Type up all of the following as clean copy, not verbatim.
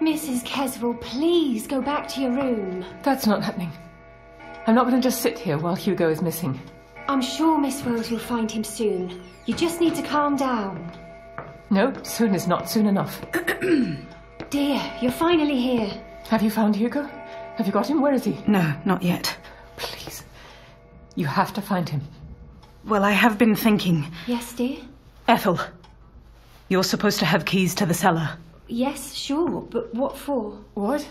Mrs. Caswell, please go back to your room. That's not happening. I'm not going to just sit here while Hugo is missing. I'm sure Miss Rose will find him soon. You just need to calm down. No, soon is not soon enough. Dear, you're finally here. Have you found Hugo? Have you got him? Where is he? No, not yet. Please. You have to find him. Well, I have been thinking. Yes, dear? Ethel, you're supposed to have keys to the cellar. Yes, sure, but what for? What?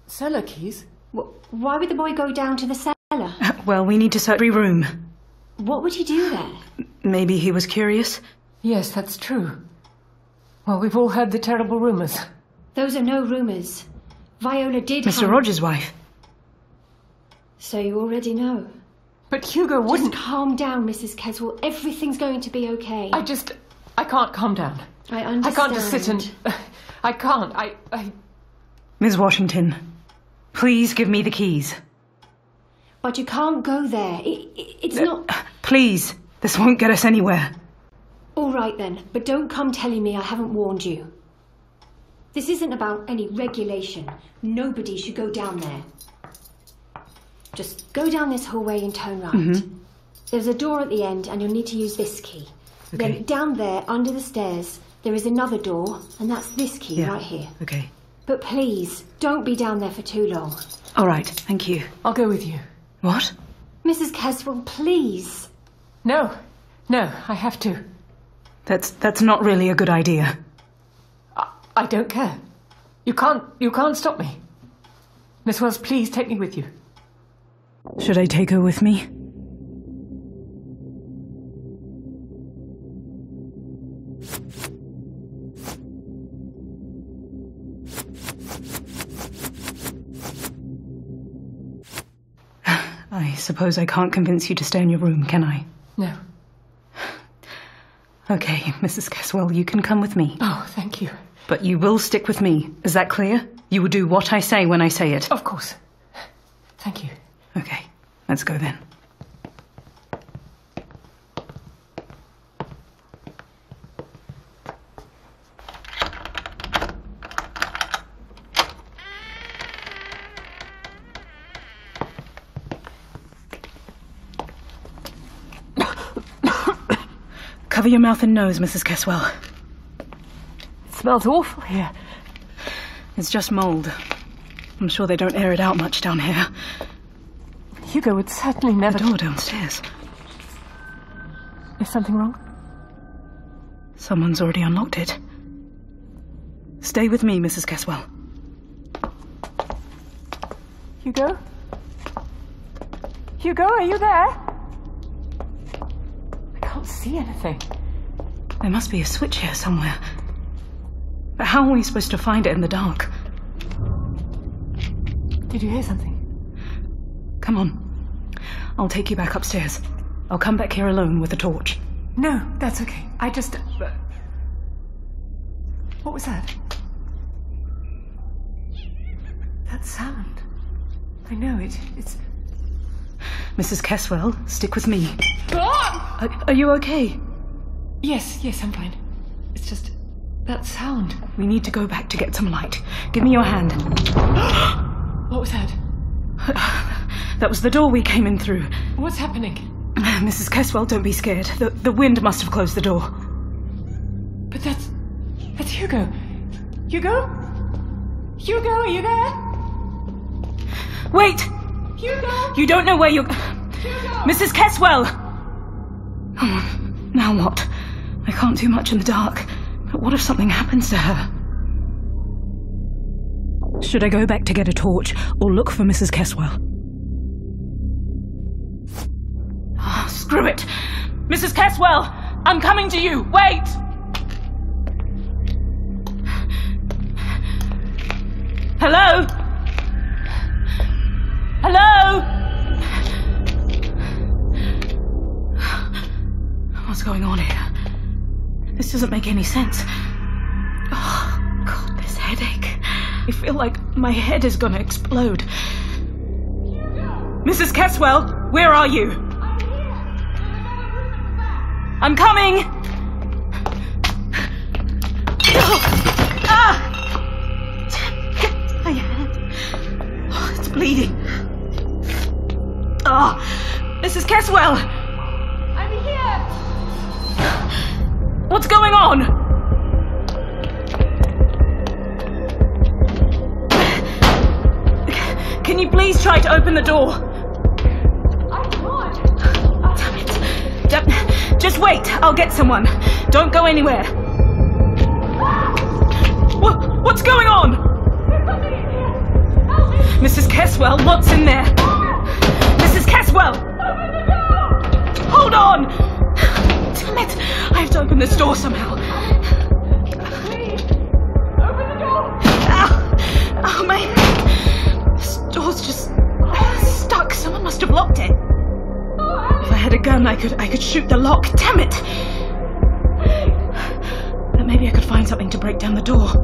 Cellar keys? Why would the boy go down to the cellar? Well, we need to search every room. What would he do there? Maybe he was curious? Yes, that's true. Well, we've all heard the terrible rumours. Those are no rumours. Viola did Mr. Rogers' wife. So you already know. But Hugo wouldn't... Just calm down, Mrs. Caswell. Everything's going to be okay. I can't calm down. I understand. I can't just sit and... I can't. Ms. Washington, please give me the keys. But you can't go there. It's not... Please, this won't get us anywhere. All right then, but don't come telling me I haven't warned you. This isn't about any regulation. Nobody should go down there. Just go down this hallway and turn right. Mm-hmm. There's a door at the end and you'll need to use this key. Okay. Then down there, under the stairs, there is another door, and that's this key right here. Okay. But please, don't be down there for too long. All right, thank you. I'll go with you. What? Mrs. Caswell, please. No, I have to. That's not really a good idea. I don't care. You can't stop me. Miss Wells, please take me with you. Should I take her with me? I suppose I can't convince you to stay in your room, can I? No. Okay, Mrs. Caswell, you can come with me. Oh, thank you. But you will stick with me. Is that clear? You will do what I say when I say it. Of course. Thank you. Okay, let's go then. Cover your mouth and nose, Mrs. Caswell. It smells awful here. It's just mould. I'm sure they don't air it out much down here. Hugo would certainly never... The door downstairs. Is something wrong? Someone's already unlocked it. Stay with me, Mrs. Caswell. Hugo? Hugo, are you there? I can't see anything. There must be a switch here somewhere. But how are we supposed to find it in the dark? Did you hear something? Come on. I'll take you back upstairs. I'll come back here alone with a torch. No, that's okay. What was that? That sound. I know it. It's... Mrs. Caswell, stick with me. Ah! Are you okay? Yes, I'm fine. It's just... that sound. We need to go back to get some light. Give me your hand. What was that? That was the door we came in through. What's happening? Mrs. Caswell, don't be scared. The wind must have closed the door. But that's Hugo. Hugo? Hugo, are you there? Wait! Hugo! You don't know where you're... Hugo! Mrs. Caswell! Now what? I can't do much in the dark. But what if something happens to her? Should I go back to get a torch or look for Mrs. Caswell? Oh, screw it! Mrs. Caswell! I'm coming to you! Wait! This doesn't make any sense. Oh, God, this headache. I feel like my head is gonna explode. Mrs. Caswell, where are you? I'm here. There's another room at the back. I'm coming! My hand. Oh, it's bleeding. Oh, Mrs. Caswell! I'm here. What's going on? Can you please try to open the door? I can't. Damn it. Just wait, I'll get someone. Don't go anywhere. What's going on? There's somebody in here. Help me. Mrs. Caswell, what's in there? Mrs. Caswell! Open the door. Hold on! Damn it! I have to open this door somehow. Please. Open the door. Oh, my head. This door's just stuck. Someone must have locked it. If I had a gun, I could shoot the lock. Damn it! But maybe I could find something to break down the door.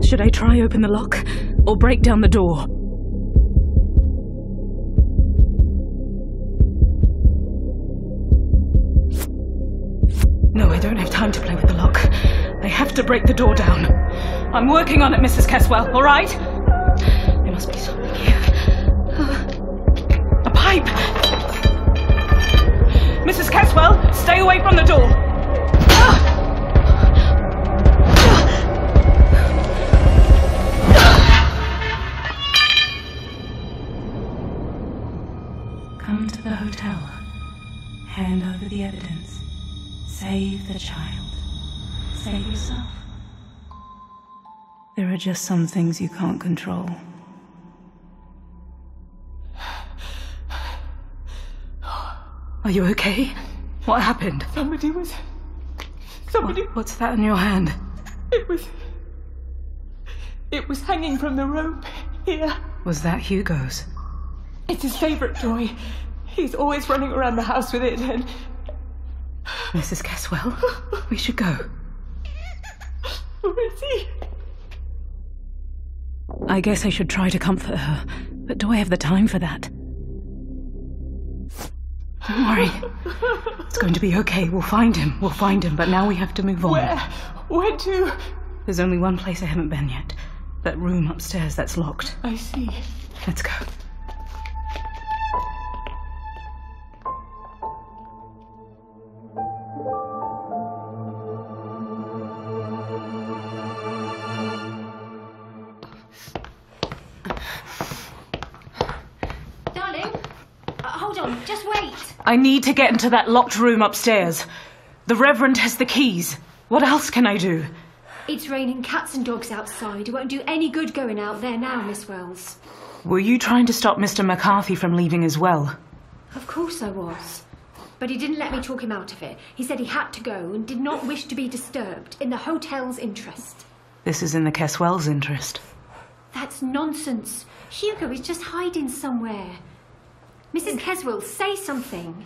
Should I try open the lock or break down the door? No, I don't have time to play with the lock. I have to break the door down. I'm working on it, Mrs. Caswell, all right? There must be something here. A pipe! Mrs. Caswell, stay away from the door. Come to the hotel. Hand over the evidence. Save the child. Save yourself. There are just some things you can't control. Are you okay? What happened? Somebody. What's that in your hand? It was hanging from the rope here. Was that Hugo's? It's his favourite toy. He's always running around the house with it and... Mrs. Caswell, we should go. Where is he? I guess I should try to comfort her, but do I have the time for that? Don't worry. It's going to be okay. We'll find him, but now we have to move on. Where to? There's only one place I haven't been yet. That room upstairs that's locked. I see. Let's go. Hold on, just wait. I need to get into that locked room upstairs. The Reverend has the keys. What else can I do? It's raining cats and dogs outside. It won't do any good going out there now, Miss Wells. Were you trying to stop Mr. McCarthy from leaving as well? Of course I was. But he didn't let me talk him out of it. He said he had to go and did not wish to be disturbed, in the hotel's interest. This is in the Caswell's interest. That's nonsense. Hugo is just hiding somewhere. Mrs. Caswell, say something.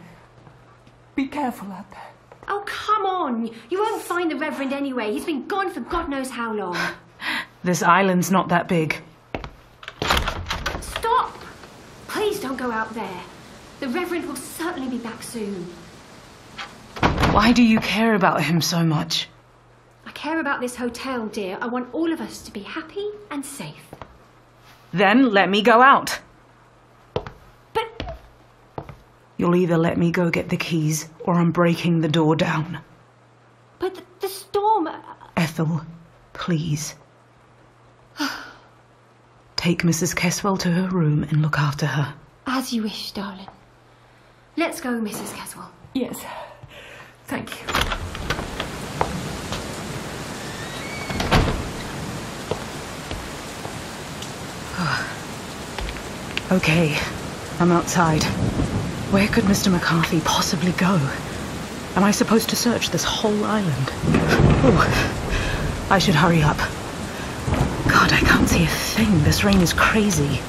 Be careful out there. Oh, come on. You won't find the Reverend anyway. He's been gone for God knows how long. This island's not that big. Stop! Please don't go out there. The Reverend will certainly be back soon. Why do you care about him so much? I care about this hotel, dear. I want all of us to be happy and safe. Then let me go out. But... You'll either let me go get the keys, or I'm breaking the door down. But the storm... Ethel, please. Take Mrs. Caswell to her room and look after her. As you wish, darling. Let's go, Mrs. Caswell. Yes. Thank you. Okay, I'm outside. Where could Mr. McCarthy possibly go? Am I supposed to search this whole island? Oh, I should hurry up. God, I can't see a thing. This rain is crazy.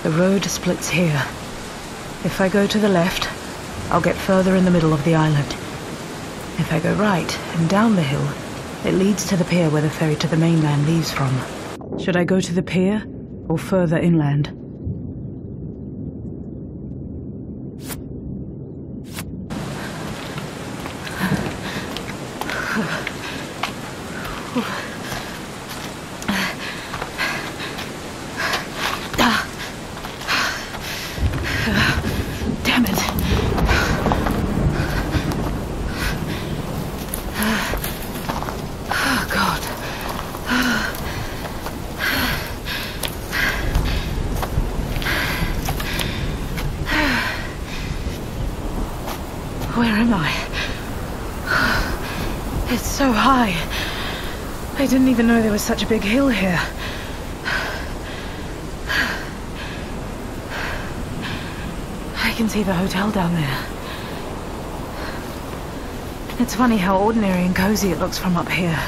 The road splits here. If I go to the left, I'll get further in the middle of the island. If I go right and down the hill, it leads to the pier where the ferry to the mainland leaves from. Should I go to the pier or further inland? Damn it. Oh, God. Where am I? It's so high. I didn't even know there was such a big hill here. I can see the hotel down there. It's funny how ordinary and cozy it looks from up here.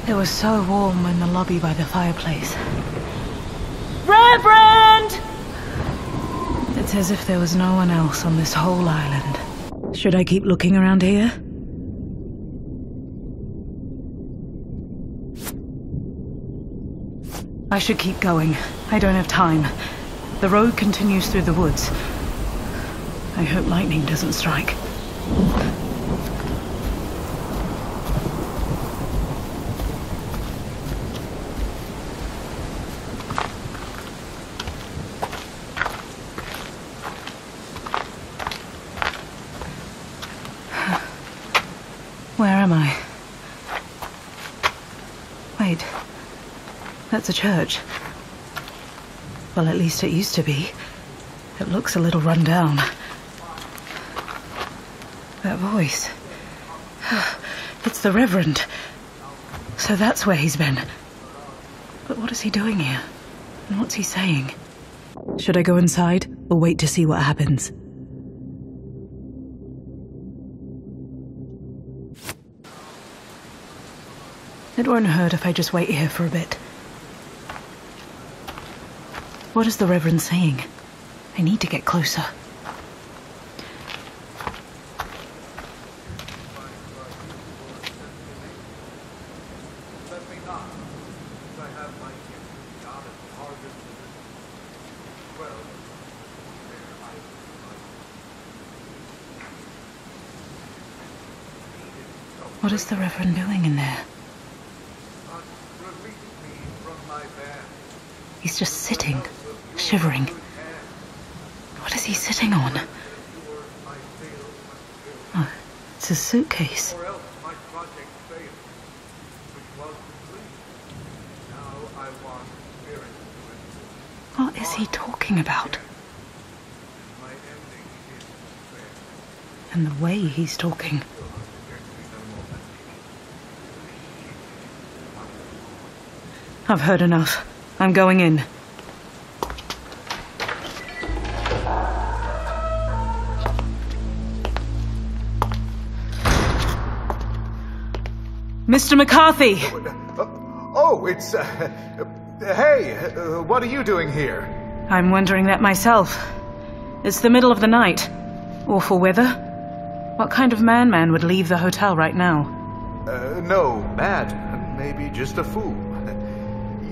It was so warm in the lobby by the fireplace. Reverend! It's as if there was no one else on this whole island. Should I keep looking around here? I should keep going. I don't have time. The road continues through the woods. I hope lightning doesn't strike. Where am I? Wait. That's a church. Well, at least it used to be. It looks a little run down. That voice. It's the Reverend. So that's where he's been. But what is he doing here? And what's he saying? Should I go inside or wait to see what happens? It won't hurt if I just wait here for a bit. What is the Reverend saying? I need to get closer. What is the Reverend doing in there? He's just sitting, shivering. What is he sitting on? Oh, it's a suitcase. What is he talking about? And the way he's talking. I've heard enough. I'm going in. Mr. McCarthy! Oh, it's... hey, what are you doing here? I'm wondering that myself. It's the middle of the night. Awful weather. What kind of man would leave the hotel right now? No madman, maybe just a fool.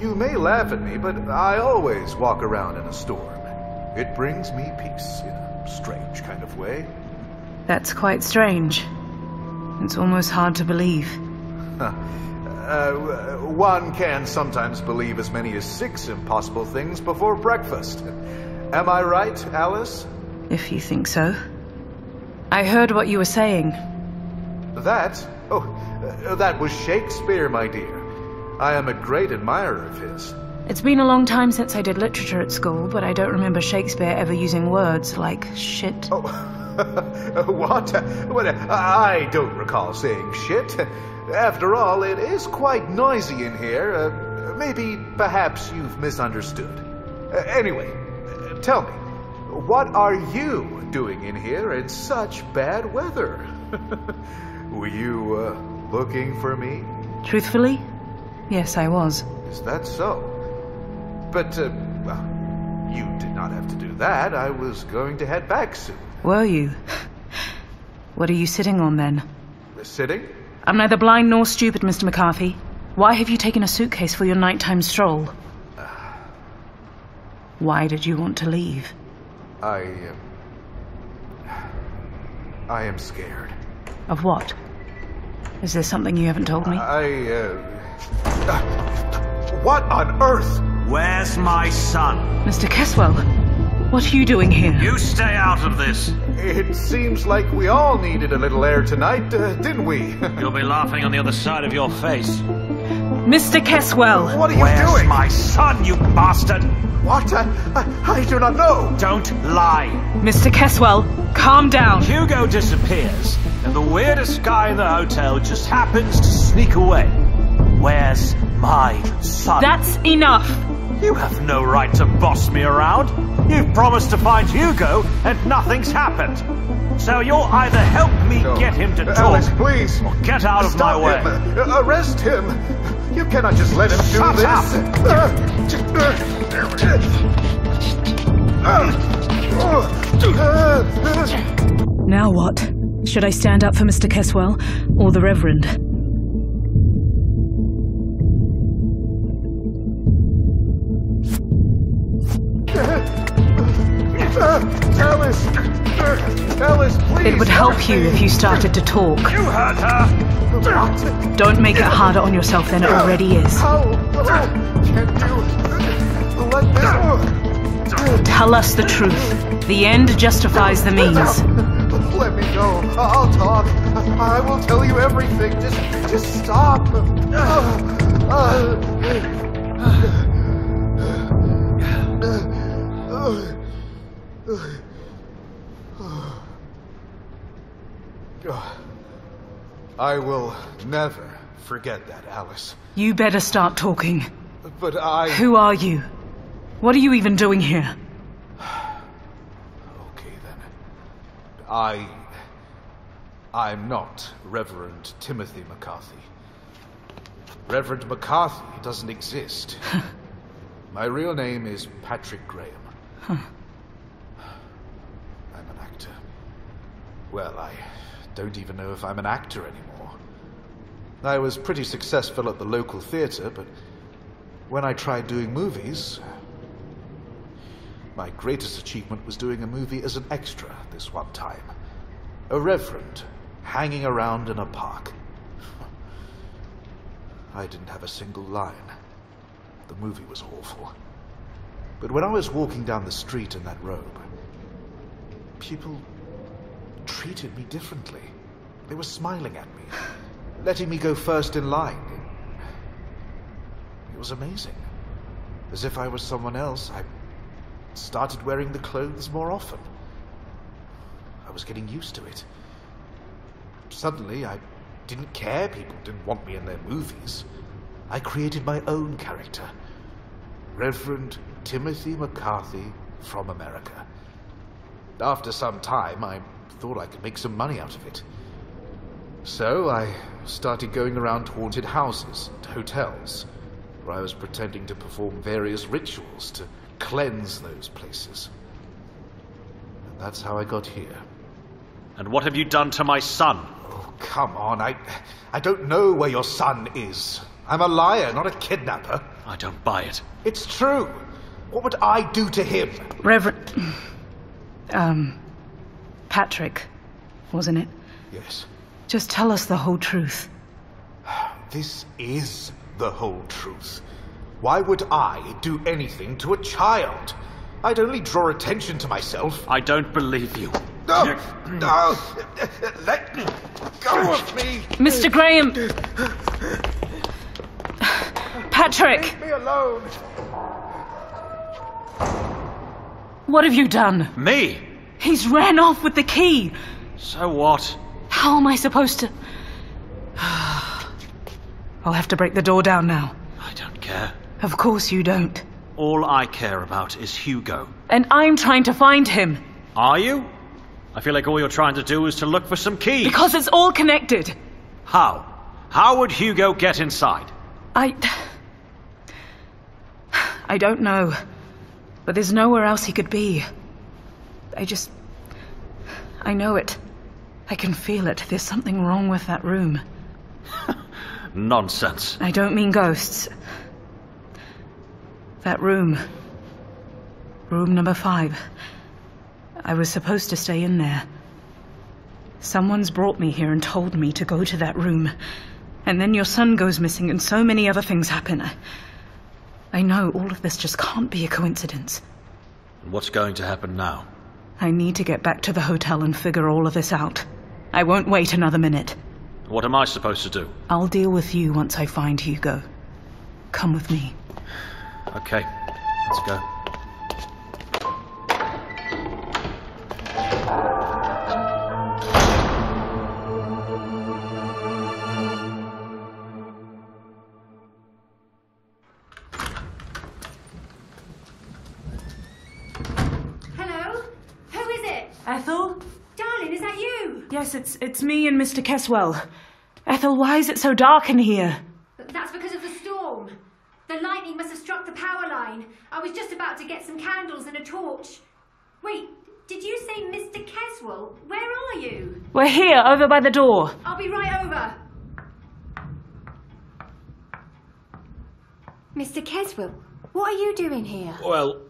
You may laugh at me, but I always walk around in a storm. It brings me peace in a strange kind of way. That's quite strange. It's almost hard to believe. One can sometimes believe as many as 6 impossible things before breakfast. Am I right, Alice? If you think so. I heard what you were saying. That? Oh, that was Shakespeare, my dear. I am a great admirer of his. It's been a long time since I did literature at school, but I don't remember Shakespeare ever using words like shit. Oh, what? I don't recall saying shit. After all, it is quite noisy in here. Maybe, perhaps you've misunderstood. Anyway, tell me, what are you doing in here in such bad weather? Were you, looking for me? Truthfully? Yes, I was. Is that so? But, well, you did not have to do that. I was going to head back soon. Were you? What are you sitting on, then? Sitting? I'm neither blind nor stupid, Mr. McCarthy. Why have you taken a suitcase for your nighttime stroll? Why did you want to leave? I am scared. Of what? Is there something you haven't told me? What on earth? Where's my son? Mr. Caswell, what are you doing here? You stay out of this. It seems like we all needed a little air tonight, didn't we? You'll be laughing on the other side of your face. Mr. Caswell! What are you Where's doing? my son, you bastard? What? I do not know. Don't lie. Mr. Caswell, calm down. Hugo disappears, and the weirdest guy in the hotel just happens to sneak away. Where's my son? That's enough. You have no right to boss me around. You've promised to find Hugo, and nothing's happened. So you'll either help me get him to talk, Alice, please. or get out of my way. Him. Arrest him. You cannot just let him do Shut this. Now what? Should I stand up for Mr. Caswell or the Reverend? Alice, please. It would help you if you started to talk. You heard her. Don't make it harder on yourself than it already is. How can you let this? Tell us the truth. The end justifies the means. Let me go. I'll talk. I will tell you everything. Just stop. I will never forget that, Alice. You better start talking. But Who are you? What are you even doing here? Okay, then. I'm not Reverend Timothy McCarthy. Reverend McCarthy doesn't exist. My real name is Patrick Graham. I'm an actor. Well, I don't even know if I'm an actor anymore. I was pretty successful at the local theater, but when I tried doing movies, my greatest achievement was doing a movie as an extra this one time. A reverend hanging around in a park. I didn't have a single line. The movie was awful. But when I was walking down the street in that robe, people treated me differently. They were smiling at me, letting me go first in line. It was amazing. As if I was someone else, I started wearing the clothes more often. I was getting used to it. Suddenly, I didn't care people didn't want me in their movies. I created my own character. Reverend Timothy McCarthy from America. After some time, I thought I could make some money out of it. So I started going around to haunted houses and hotels, where I was pretending to perform various rituals to cleanse those places. And that's how I got here. And what have you done to my son? Oh, come on. I don't know where your son is. I'm a liar, not a kidnapper. I don't buy it. It's true. What would I do to him? Reverend... Patrick, wasn't it? Yes. Just tell us the whole truth. This is the whole truth. Why would I do anything to a child? I'd only draw attention to myself. I don't believe you. No! No! Let go of me! Mr. Graham! Patrick! Leave me alone! What have you done? Me? He's ran off with the key! So what? How am I supposed to... I'll have to break the door down now. I don't care. Of course you don't. All I care about is Hugo. And I'm trying to find him. Are you? I feel like all you're trying to do is to look for some keys. Because it's all connected. How? How would Hugo get inside? I I don't know. But there's nowhere else he could be. I know it. I can feel it. There's something wrong with that room. Nonsense. I don't mean ghosts. That room. Room number 5. I was supposed to stay in there. Someone's brought me here and told me to go to that room. And then your son goes missing and so many other things happen. I know all of this just can't be a coincidence. What's going to happen now? I need to get back to the hotel and figure all of this out. I won't wait another minute. What am I supposed to do? I'll deal with you once I find Hugo. Come with me. Okay, let's go. Hello? Who is it? Ethel? Darling, is that you? Yes, it's me and Mr. Keswell. Ethel, why is it so dark in here? That's because of the storm. The lightning must have struck the power line. I was just about to get some candles and a torch. Wait, did you say Mr. Keswell? Where are you? We're here, over by the door. I'll be right over. Mr. Keswell, what are you doing here? Well,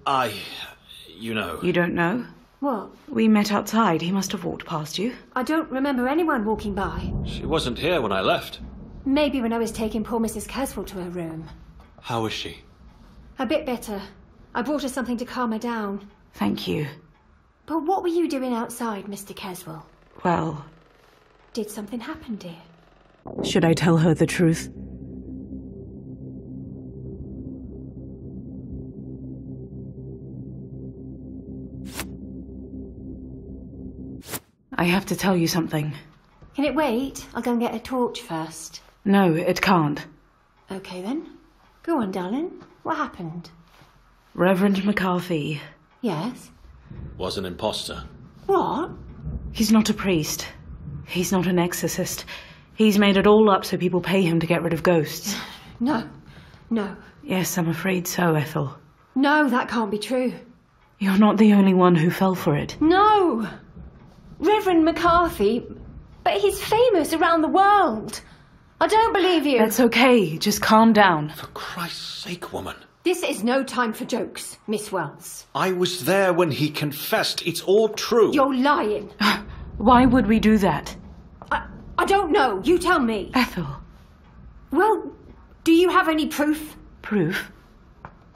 you know. You don't know? What? We met outside. He must have walked past you. I don't remember anyone walking by. She wasn't here when I left. Maybe when I was taking poor Mrs. Keswell to her room. How is she? A bit better. I brought her something to calm her down. Thank you. But what were you doing outside, Mr. Keswell? Well, Did something happen, dear? should I tell her the truth? I have to tell you something. Can it wait? I'll go and get a torch first. No, it can't. Okay then. Go on, darling. What happened? Reverend McCarthy. Yes? Was an imposter. What? He's not a priest. He's not an exorcist. He's made it all up so people pay him to get rid of ghosts. No. No. Yes, I'm afraid so, Ethel. No, that can't be true. You're not the only one who fell for it. No! Reverend McCarthy, but he's famous around the world. I don't believe you. That's okay. Just calm down. For Christ's sake, woman. This is no time for jokes, Miss Wells. I was there when he confessed. It's all true. You're lying. Why would we do that? I don't know. You tell me. Ethel. Well, do you have any proof? Proof?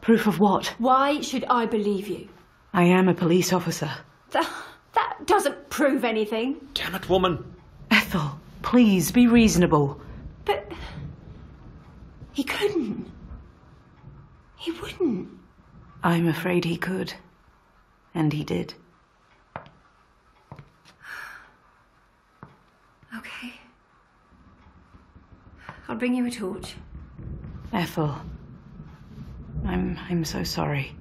Proof of what? Why should I believe you? I am a police officer. That doesn't prove anything. Damn it, woman. Ethel, please be reasonable. But he couldn't. He wouldn't. I'm afraid he could. And he did. Okay. I'll bring you a torch. Ethel, I'm so sorry.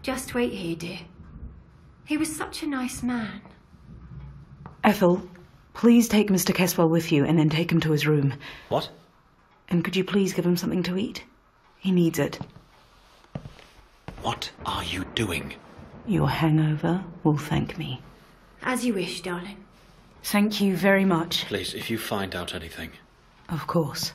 Just wait here, dear. He was such a nice man. Ethel, please take Mr. Keswell with you and then take him to his room. What? And could you please give him something to eat? He needs it. What are you doing? Your hangover will thank me. As you wish, darling. Thank you very much. Please, if you find out anything. Of course.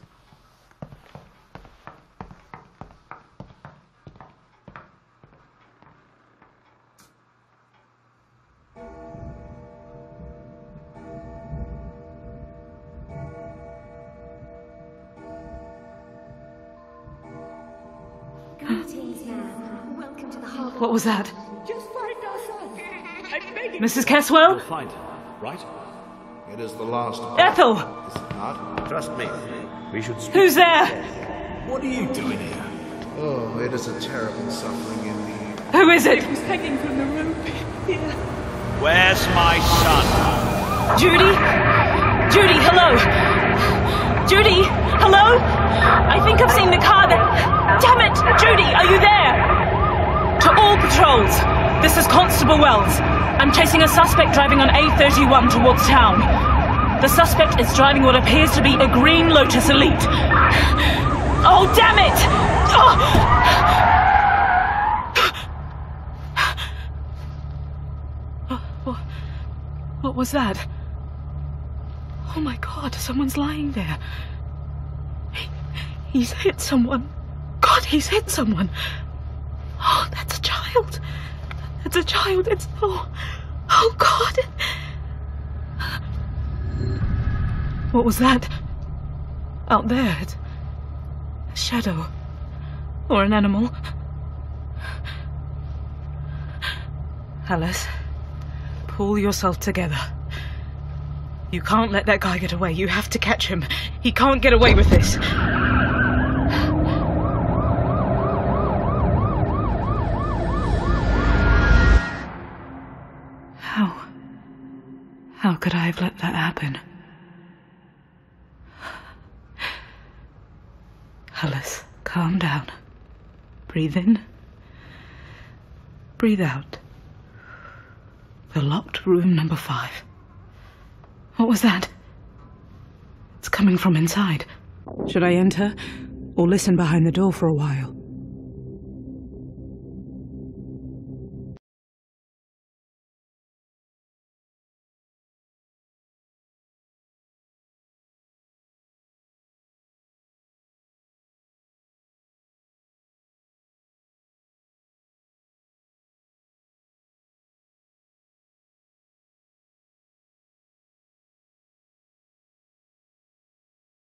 Greetings, ma'am. Welcome to the harbour. What was that? Just find our son. I'm begging. Mrs. Keswell? You'll find him, right? It is the last of Ethel! Is it not? Trust me. We should speak. Who's there? What are you doing here? Oh, it is a terrible suffering indeed. Who is it? He's hanging from the rope. Here. Where's my son? Judy? Judy, hello? Judy, hello? I think I've seen the car that... Damn it! Judy, are you there? To all patrols, this is Constable Wells. I'm chasing a suspect driving on A31 towards town. The suspect is driving what appears to be a green Lotus Elite. Oh, damn it! Oh! was that? Oh my God, someone's lying there. He's hit someone. God, he's hit someone. Oh, that's a child. That's a child. It's... Oh God. What was that? Out there. It's a shadow. Or an animal. Alice, pull yourself together. You can't let that guy get away. You have to catch him. He can't get away with this. How could I have let that happen? Alice, calm down. Breathe in. Breathe out. The locked room number 5. What was that? It's coming from inside. Should I enter, or listen behind the door for a while?